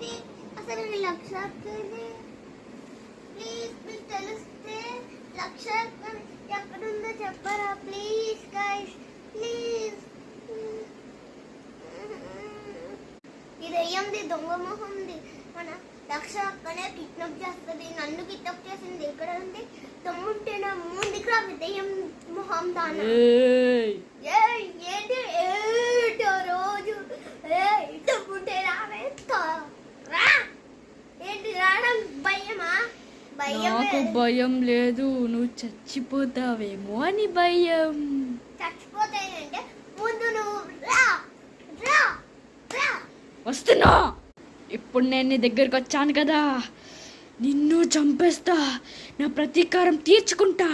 ఏది అసలు ఈ లక్ష ఏది? ప్లీజ్ మీకు తెలిస్తే లక్ష ఎక్కడుందో చెప్పరా ప్లీజ్ గైస్ ప్లీజ్. ఇది అయ్యింది దొంగ మొహంది. మన లక్ష అక్కనే కిడ్నాప్ చేస్తుంది, నన్ను కిడ్నాప్ చేసింది. ఎక్కడ ఉంది తమ్ముంటే నా ముందుకు రా విదయం మొహం దానా. ఏంటి ఏటో రోజు తమ్ముంటే రావే రా. ఏంటి రావడం భయమా? నాకు భయం లేదు, నువ్వు చచ్చిపోతావేమో అని భయం. చచ్చిపోతానంటే ముందు నువ్వు రా రా రా. వస్తున్నా. ఇప్పుడు నేను నీ దగ్గరికి వచ్చాను కదా, నిన్ను చంపేస్తా, నా ప్రతీకారం తీర్చుకుంటా.